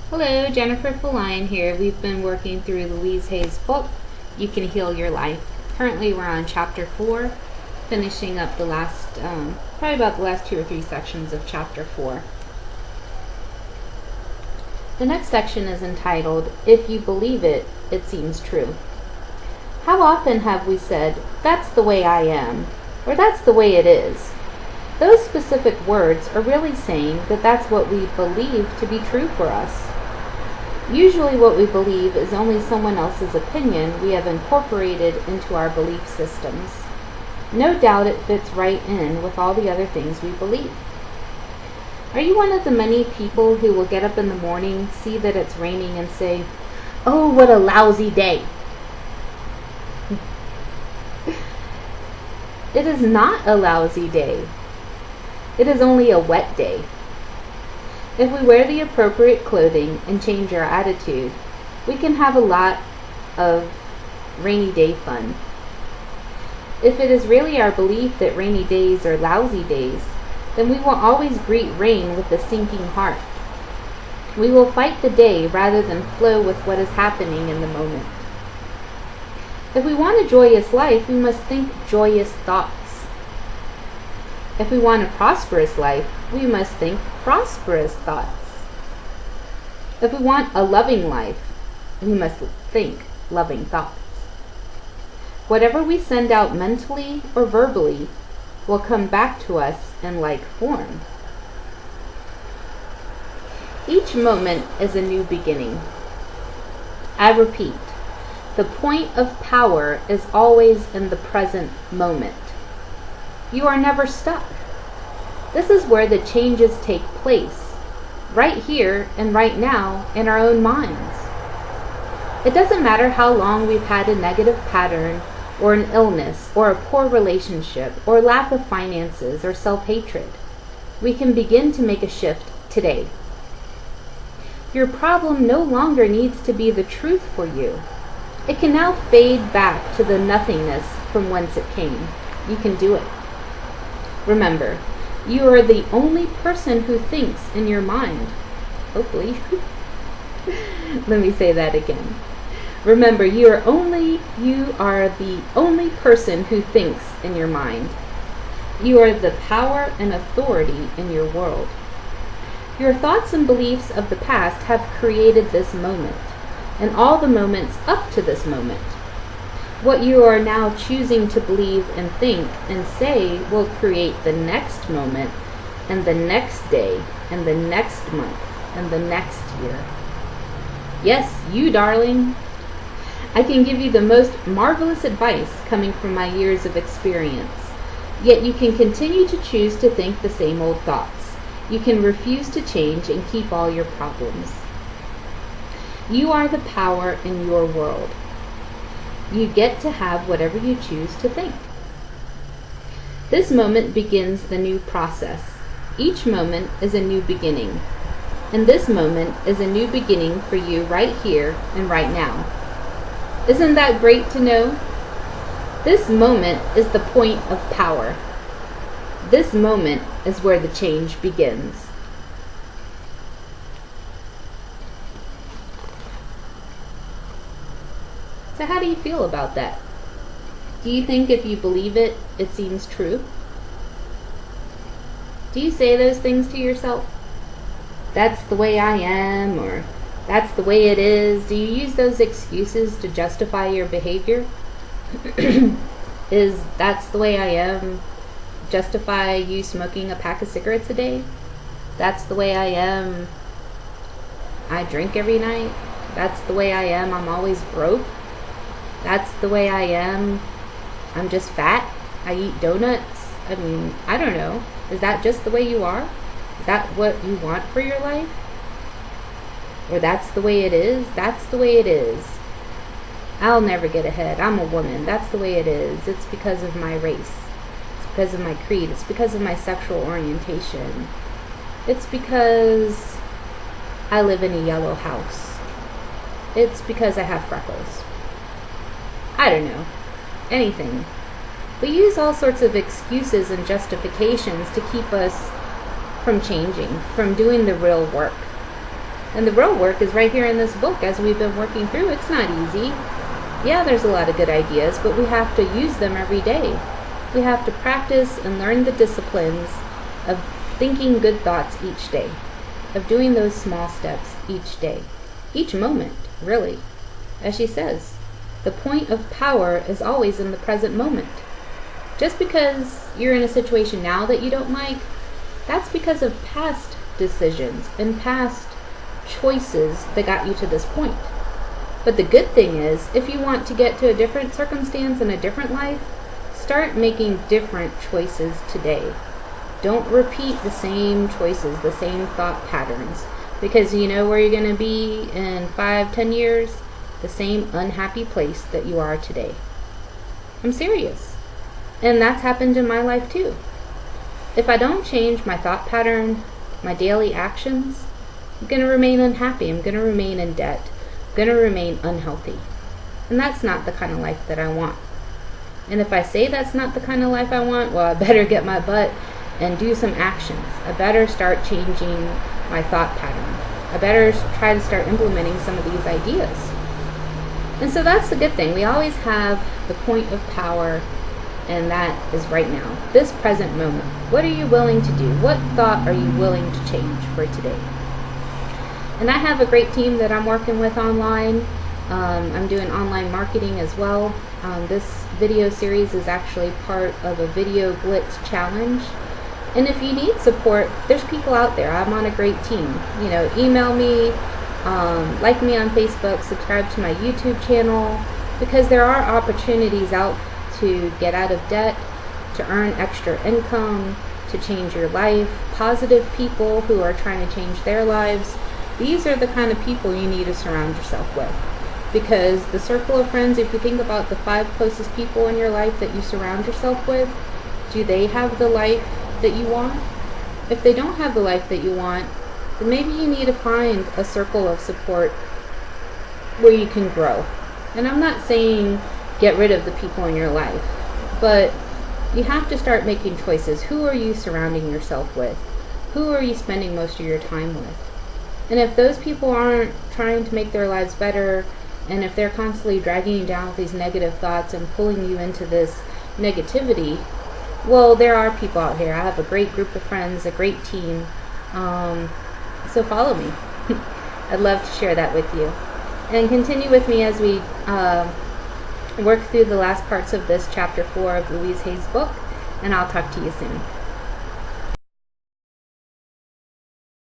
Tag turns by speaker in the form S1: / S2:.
S1: Hello, Jennifer Feline here. We've been working through Louise Hay's book, You Can Heal Your Life. Currently we're on chapter 4, finishing up the last, probably about the last 2 or 3 sections of chapter 4. The next section is entitled, If You Believe It, It Seems True. How often have we said, that's the way I am, or that's the way it is? Those specific words are really saying that that's what we believe to be true for us. Usually what we believe is only someone else's opinion we have incorporated into our belief systems. No doubt it fits right in with all the other things we believe. Are you one of the many people who will get up in the morning, see that it's raining, and say, "Oh, what a lousy day"? It is not a lousy day. It is only a wet day. If we wear the appropriate clothing and change our attitude, we can have a lot of rainy day fun. If it is really our belief that rainy days are lousy days, then we will always greet rain with a sinking heart. We will fight the day rather than flow with what is happening in the moment. If we want a joyous life, we must think joyous thoughts. If we want a prosperous life, we must think prosperous thoughts. If we want a loving life, we must think loving thoughts. Whatever we send out mentally or verbally will come back to us in like form. Each moment is a new beginning. I repeat, the point of power is always in the present moment. You are never stuck. This is where the changes take place, right here and right now in our own minds. It doesn't matter how long we've had a negative pattern, or an illness, or a poor relationship, or lack of finances, or self-hatred. We can begin to make a shift today. Your problem no longer needs to be the truth for you. It can now fade back to the nothingness from whence it came. You can do it. Remember, you are the only person who thinks in your mind. Hopefully. Let me say that again. Remember, you are the only person who thinks in your mind. You are the power and authority in your world. Your thoughts and beliefs of the past have created this moment, and all the moments up to this moment. What you are now choosing to believe and think and say will create the next moment, and the next day, and the next month, and the next year. Yes, you darling. I can give you the most marvelous advice coming from my years of experience. Yet you can continue to choose to think the same old thoughts. You can refuse to change and keep all your problems. You are the power in your world. You get to have whatever you choose to think. This moment begins the new process. Each moment is a new beginning. And this moment is a new beginning for you right here and right now. Isn't that great to know? This moment is the point of power. This moment is where the change begins. So how do you feel about that? Do you think if you believe it, it seems true? Do you say those things to yourself? That's the way I am, or that's the way it is. Do you use those excuses to justify your behavior? Is that's the way I am justify you smoking a pack of cigarettes a day? That's the way I am. I drink every night. That's the way I am. I'm always broke. That's the way I am. I'm just fat. I eat donuts. I mean, I don't know. Is that just the way you are? Is that what you want for your life? Or that's the way it is? That's the way it is. I'll never get ahead. I'm a woman. That's the way it is. It's because of my race. It's because of my creed. It's because of my sexual orientation. It's because I live in a yellow house. It's because I have freckles. I don't know. Anything. We use all sorts of excuses and justifications to keep us from changing, from doing the real work. And the real work is right here in this book as we've been working through. It's not easy. Yeah, there's a lot of good ideas, but we have to use them every day. We have to practice and learn the disciplines of thinking good thoughts each day, of doing those small steps each day, each moment, really. As she says, the point of power is always in the present moment. Just because you're in a situation now that you don't like, that's because of past decisions and past choices that got you to this point. But the good thing is, if you want to get to a different circumstance and a different life, start making different choices today. Don't repeat the same choices, the same thought patterns, because you know where you're going to be in 5-10 years? The same unhappy place that you are today. I'm serious. And that's happened in my life too. If I don't change my thought pattern, my daily actions, I'm going to remain unhappy. I'm going to remain in debt. I'm going to remain unhealthy. And that's not the kind of life that I want. And if I say that's not the kind of life I want, well, I better get my butt and do some actions. I better start changing my thought pattern. I better try to start implementing some of these ideas. And so that's the good thing. We always have the point of power, and that is right now, this present moment. What are you willing to do? What thought are you willing to change for today? And I have a great team that I'm working with online. I'm doing online marketing as well. This video series is actually part of a video Blitz challenge. And if you need support, there's people out there. I'm on a great team. You know, email me, like me on Facebook, subscribe to my YouTube channel, because there are opportunities out to get out of debt, to earn extra income, to change your life. Positive people who are trying to change their lives. These are the kind of people you need to surround yourself with. Because the circle of friends, if you think about the 5 closest people in your life that you surround yourself with, do they have the life that you want? If they don't have the life that you want, then maybe you need to find a circle of support where you can grow. And I'm not saying get rid of the people in your life, but you have to start making choices. Who are you surrounding yourself with? Who are you spending most of your time with? And if those people aren't trying to make their lives better, and if they're constantly dragging you down with these negative thoughts and pulling you into this negativity, well, there are people out here. I have a great group of friends, a great team. So follow me. I'd love to share that with you. And continue with me as we work through the last parts of this chapter 4 of Louise Hay's book. And I'll talk to you soon.